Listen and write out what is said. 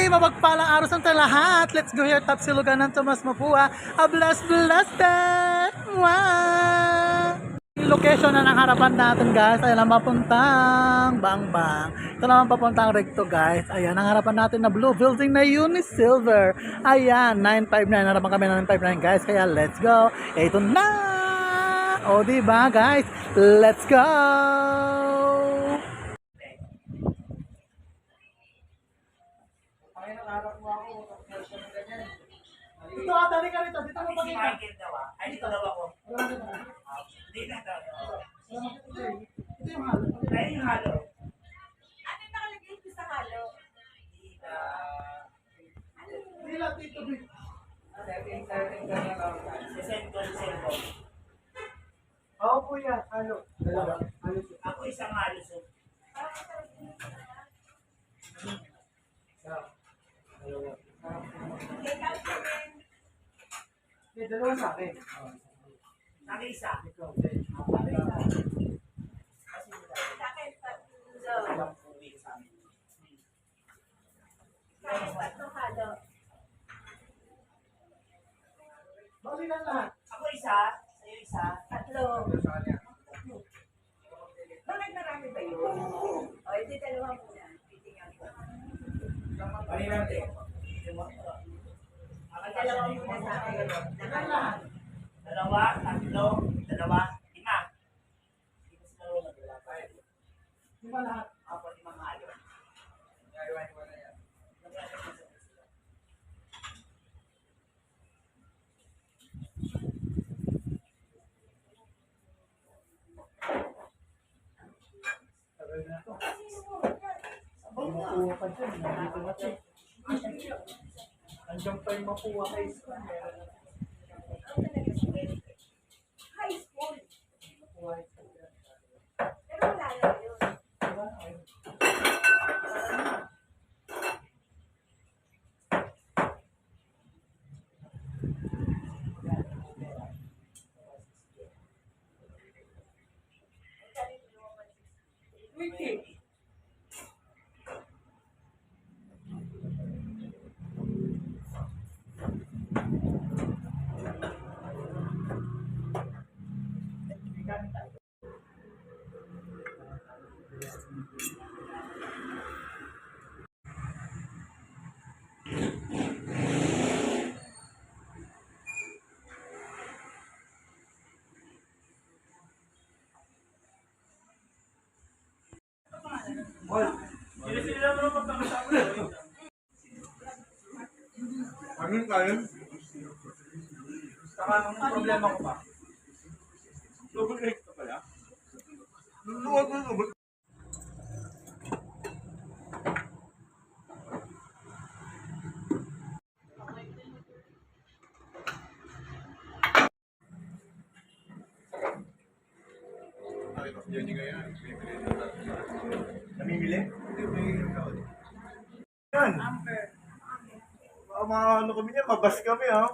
mapagpalang araw sa lahat. Let's go here, top silugan ng Tomas Mapua. A blast blasted! Wow! Location na ng harapan natin guys. Ayan ang mapuntang Bangbang. Ito naman papuntang Recto guys. Ayan ang harapan natin na blue building na Unisilver. Ayan, 959. Harapan kami ng 959 guys. Kaya let's go. Ito na! O diba guys? Let's go! Dito dali ka rito. Dito mo pagkita. Ay, dito daw ako. Hindi na daw. Ito yung halo. Ay, yung halo. Ano yung nakalagay ko sa halo? Dila, tito, big. Sisend ko. Oo po yan. Halo. Dalawa. Halo. Ako isang halo. So. Dalawa sa akin. Saka isa. Ikaw. Sa akin, tatlo. Sa akin, tatlong halo. Bali lang lahat. Ako isa. Sa'yo isa. Tatlo. Bakit marami ba yun? O, hindi dalawa muna. Titingnan ko. Bali natin. Dalawa muna sa akin. Lahat. Dalawa, tatlo, dalawa, lima. Di ba lahat? Ako, limang halo. Tagal na to. Makuha pa dyan. Nandito na to. Andiyan pa yung makuha kay Scott. High school. Makuha kay Scott. Pero wala lang yun. Diba? Sila mo naman pagkakasama na. Anong kayo? Saka ang problema ko pa. Double egg ka pala? Luwag mo double. Yan yung ganyan. Namimili? Hindi, may yan. Mga ano kami niya, mabas kami ha.